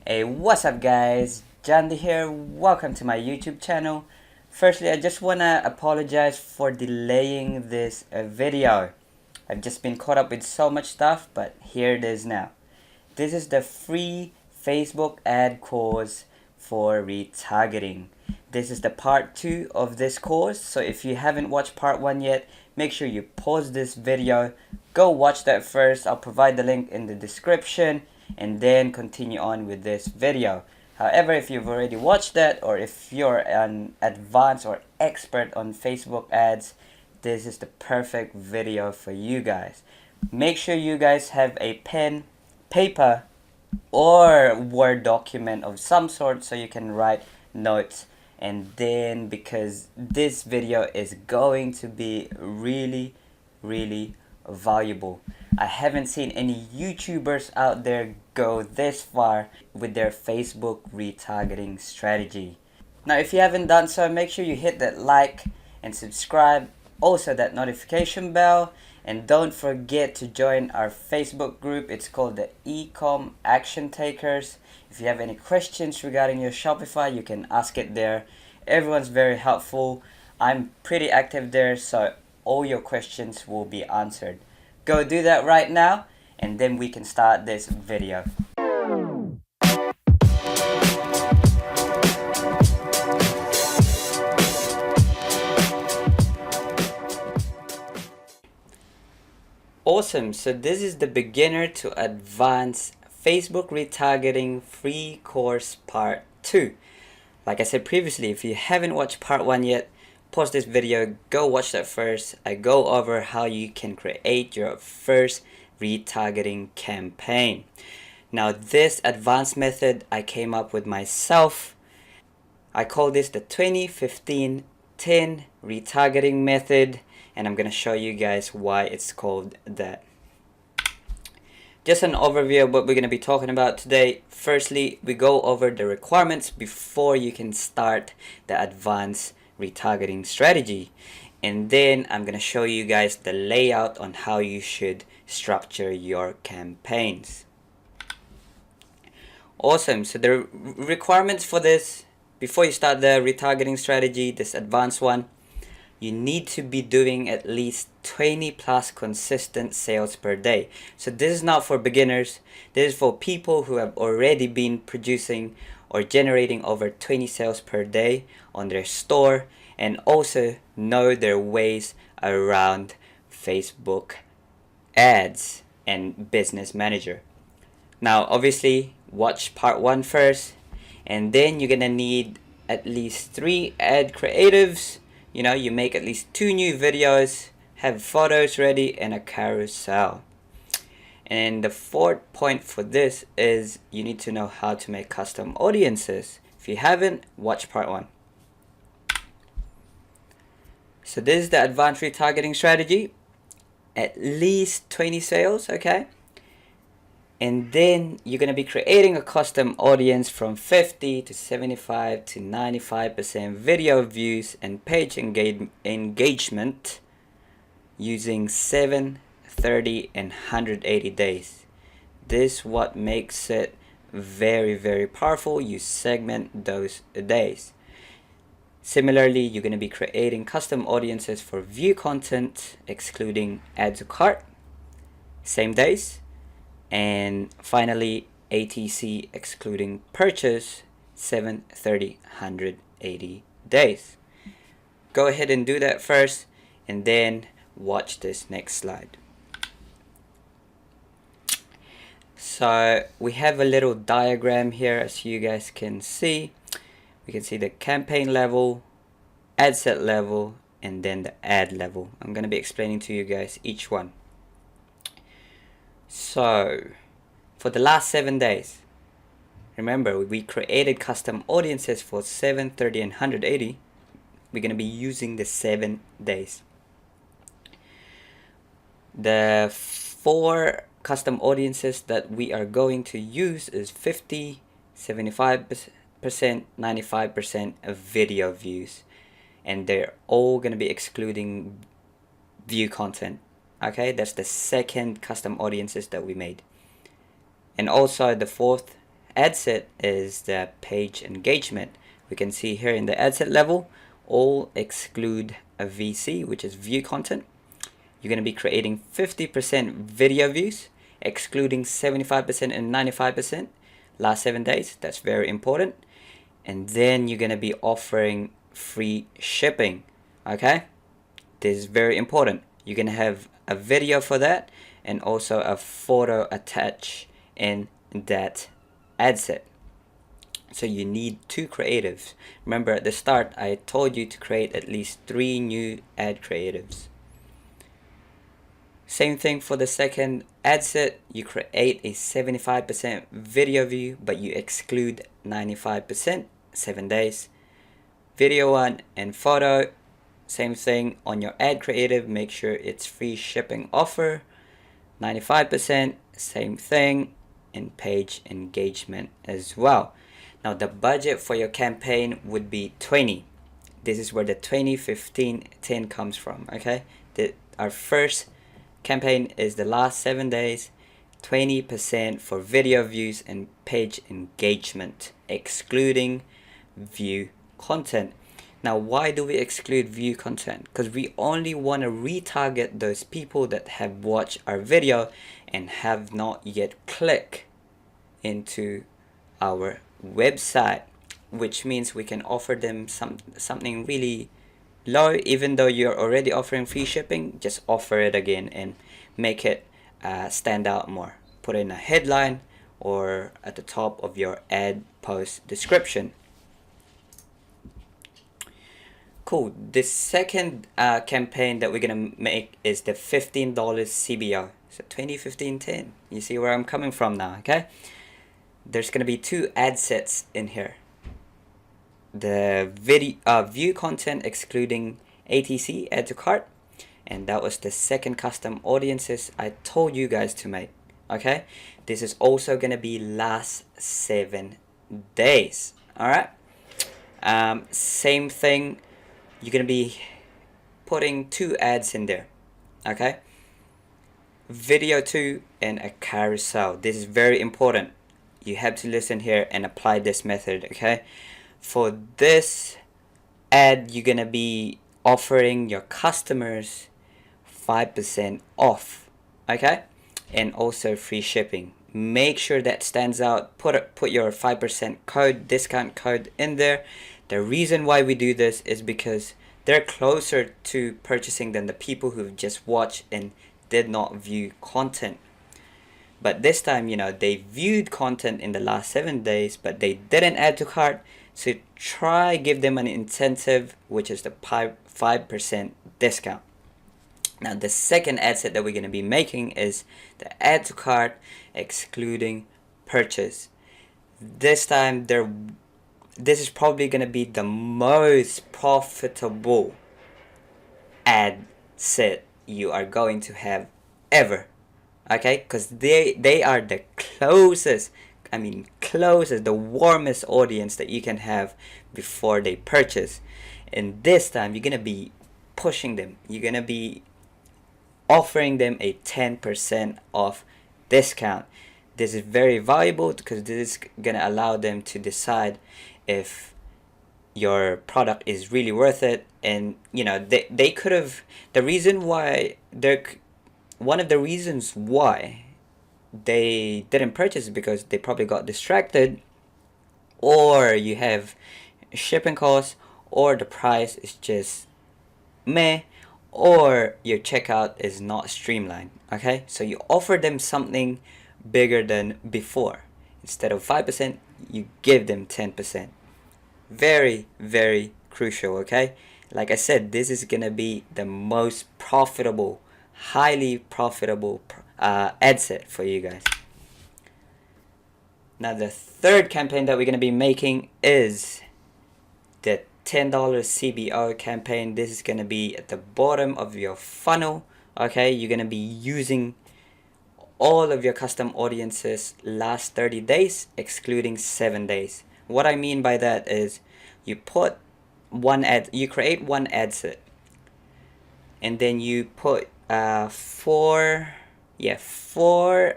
Hey, what's up guys? Jandy here. Welcome to my YouTube channel. Firstly, I just wanna apologize for delaying this video. I've just been caught up with so much stuff, but here it is now. This is the free Facebook ad course for retargeting. This is the part 2 of this course, so if you haven't watched part 1 yet, make sure you pause this video, go watch that first. I'll provide the link in the description and then continue on with this video. However, if you've already watched that, or if you're an advanced or expert on Facebook ads, this is the perfect video for you guys. Make sure you guys have a pen, paper, or Word document of some sort so you can write notes. And then, because this video is going to be really valuable. I haven't seen any YouTubers out there go this far with their Facebook retargeting strategy. Now, if you haven't done so, make sure you hit that like and subscribe, also that notification bell, and don't forget to join our Facebook group. It's called the Ecom Action Takers. If you have any questions regarding your Shopify, you can ask it there. Everyone's very helpful. I'm pretty active there, so all your questions will be answered. Go do that right now, and then we can start this video. Awesome, so this is the beginner to advanced Facebook retargeting free course part 2. Like I said previously, if you haven't watched part 1 yet, pause this video, go watch that first. I go over how you can create your first retargeting campaign. Now, this advanced method I came up with myself. I call this the 20-15-10 retargeting method, and I'm gonna show you guys why it's called that. Just an overview of what we're gonna be talking about today. Firstly, we go over the requirements before you can start the advanced retargeting strategy, and then I'm gonna show you guys the layout on how you should structure your campaigns. Awesome, so the requirements for this before you start the retargeting strategy, this advanced one, you need to be doing at least 20 plus consistent sales per day. So this is not for beginners. This is for people who have already been producing or generating over 20 sales per day on their store, and also know their ways around Facebook ads and Business Manager. Now, obviously, watch part 1 first, and then you're gonna need at least 3 ad creatives. You know, you make at least 2 new videos, have photos ready, and a carousel. And the fourth point for this is you need to know how to make custom audiences. If you haven't, watch part 1. So this is the advanced retargeting strategy. At least 20 sales, okay? And then you're going to be creating a custom audience from 50 to 75 to 95% video views and page engagement using 7, 30, and 180 days. This what makes it very powerful. You segment those days. Similarly, you're going to be creating custom audiences for view content, excluding add to cart, same days. And finally, ATC excluding purchase, 7, 30, 180 days. Go ahead and do that first, and then watch this next slide. So we have a little diagram here, as you guys can see. We can see the campaign level, ad set level, and then the ad level. I'm going to be explaining to you guys each one. So, for the last 7 days, remember we created custom audiences for 7, 30, and 180. We're going to be using the 7 days. The 4 custom audiences that we are going to use is 50, 75%, 95% of video views. And they're all going to be excluding view content. Okay, that's the second custom audiences that we made. And also the fourth ad set is the page engagement. We can see here in the ad set level, all exclude a VC, which is view content. You're going to be creating 50% video views, excluding 75% and 95% last 7 days. That's very important. And then you're going to be offering free shipping. Okay, this is very important. You're going to have a video for that and also a photo attached in that ad set. So you need 2 creatives. Remember at the start I told you to create at least 3 new ad creatives. Same thing for the second ad set. You create a 75% video view, but you exclude 95%, 7 days. Video 1 and photo, same thing on your ad creative. Make sure it's free shipping offer, 95%, same thing, and page engagement as well. Now the budget for your campaign would be 20. This is where the 20, 15, 10 comes from. Okay, our first campaign is the last 7 days, 20% for video views and page engagement, excluding view content. Now why do we exclude view content? Because we only want to retarget those people that have watched our video and have not yet clicked into our website, which means we can offer them something really low. Even though you're already offering free shipping, just offer it again and make it stand out more. Put in a headline or at the top of your ad post description. Cool. The second campaign that we're gonna make is the $15 CBO. So 20, 15, 10. You see where I'm coming from now, okay? There's gonna be 2 ad sets in here. The video view content excluding ATC, add to cart, and that was the second custom audiences I told you guys to make. Okay, this is also gonna be last 7 days. All right, same thing. You're gonna be putting 2 ads in there. Okay, video 2 and a carousel. This is very important. You have to listen here and apply this method. Okay, for this ad you're gonna be offering your customers 5% off, okay, and also free shipping. Make sure that stands out. Put your 5% code, discount code in there. The reason why we do this is because they're closer to purchasing than the people who've just watched and did not view content. But this time, you know, they viewed content in the last 7 days, but they didn't add to cart. So try give them an incentive, which is the 5% discount. Now the second ad set that we're going to be making is the add to cart excluding purchase. This time this is probably going to be the most profitable ad set you are going to have ever. Okay, because they are the closest, the warmest audience that you can have before they purchase. And this time you're gonna be pushing them. You're gonna be offering them a 10% off discount. This is very valuable because this is gonna allow them to decide if your product is really worth it. And you know, they could have, one of the reasons why they didn't purchase is because they probably got distracted, or you have shipping costs, or the price is just meh, or your checkout is not streamlined. Okay, so you offer them something bigger than before. Instead of 5%, you give them 10%. Very, very crucial. Okay, like I said, this is gonna be the most profitable, highly profitable ad set for you guys. Now the third campaign that we're going to be making is the $10 CBO campaign. This is going to be at the bottom of your funnel. Okay, you're going to be using all of your custom audiences last 30 days excluding 7 days. What I mean by that is you create one ad set, and then you put four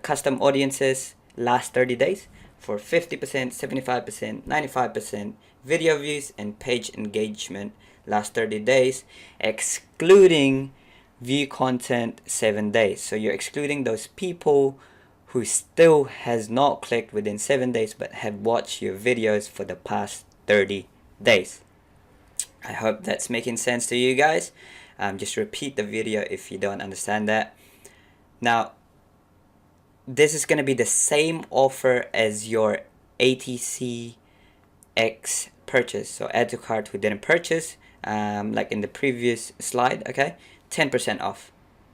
custom audiences last 30 days, for 50%, 75%, 95% video views and page engagement last 30 days, excluding view content 7 days. So you're excluding those people who still has not clicked within 7 days but have watched your videos for the past 30 days. I hope that's making sense to you guys. Just repeat the video if you don't understand that. Now, this is going to be the same offer as your ATC X purchase. So add to cart who didn't purchase, like in the previous slide, okay? 10% off,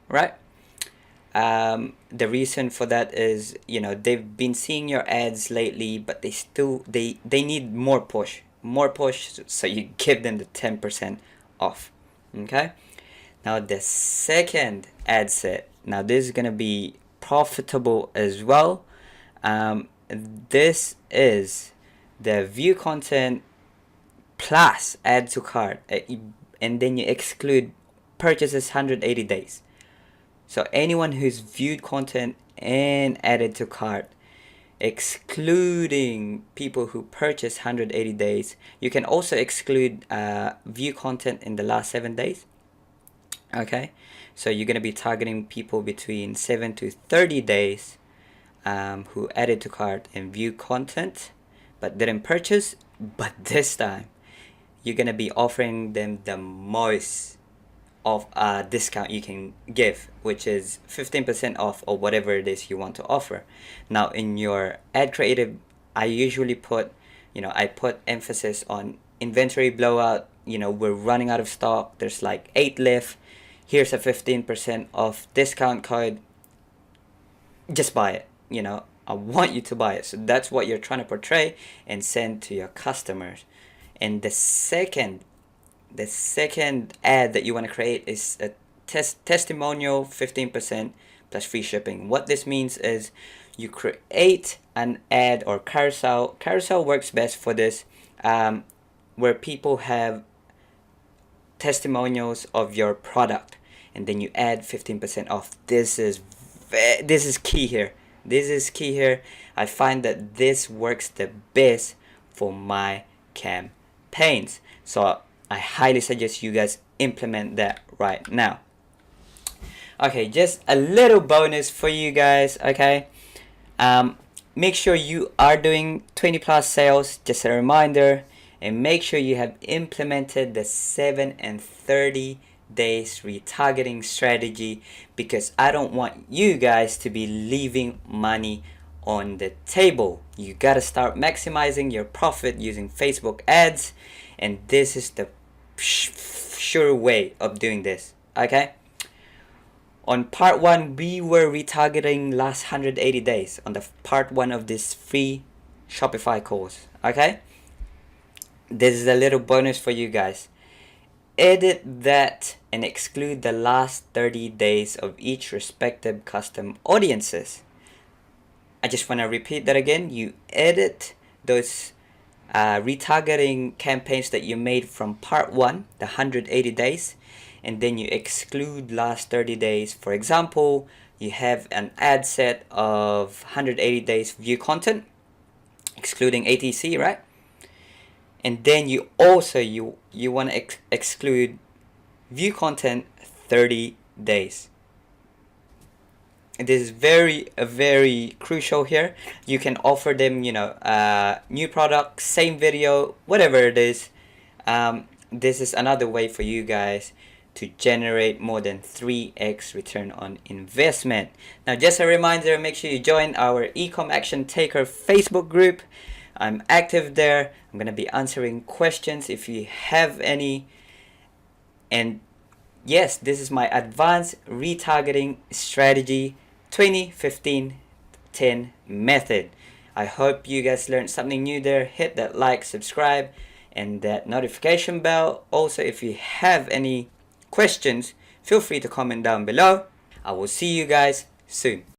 right? The reason for that is, you know, they've been seeing your ads lately, but they need more push, so you give them the 10% off, okay? Now the second ad set, now this is gonna be profitable as well. This is the view content plus add to cart, and then you exclude purchases 180 days. So anyone who's viewed content and added to cart, excluding people who purchase 180 days. You can also exclude view content in the last 7 days. Okay, so you're going to be targeting people between 7 to 30 days who added to cart and view content but didn't purchase. But this time you're going to be offering them the most of a discount you can give, which is 15% off or whatever it is you want to offer. Now in your ad creative, I usually put, I put emphasis on inventory blowout. We're running out of stock, there's like 8 left, here's a 15% off discount code, just buy it. I want you to buy it. So that's what you're trying to portray and send to your customers. And the second ad that you want to create is a testimonial 15% plus free shipping. What this means is you create an ad or carousel. Carousel works best for this, where people have testimonials of your product, and then you add 15% off. This is key here. This is key here. I find that this works the best for my campaigns. So I highly suggest you guys implement that right now. Okay, just a little bonus for you guys, okay? Make sure you are doing 20 plus sales, just a reminder, and make sure you have implemented the 7 and 30 days retargeting strategy, because I don't want you guys to be leaving money on the table. You gotta start maximizing your profit using Facebook ads, and this is the sure way of doing this, okay? On part 1, we were retargeting last 180 days on the part 1 of this free Shopify course, okay? This is a little bonus for you guys. Edit that and exclude the last 30 days of each respective custom audiences. I just want to repeat that again. You edit those retargeting campaigns that you made from part 1, the 180 days, and then you exclude last 30 days. For example, you have an ad set of 180 days view content, excluding ATC, right? And then you also you want to exclude view content 30 days. And this is very crucial here. You can offer them, new product, same video, whatever it is. This is another way for you guys to generate more than 3x return on investment. Now, just a reminder, make sure you join our Ecom Action Taker Facebook group. I'm active there. I'm going to be answering questions if you have any. And yes, this is my advanced retargeting strategy 20-15-10 method. I hope you guys learned something new there. Hit that like, subscribe, and that notification bell. Also, if you have any questions, feel free to comment down below. I will see you guys soon.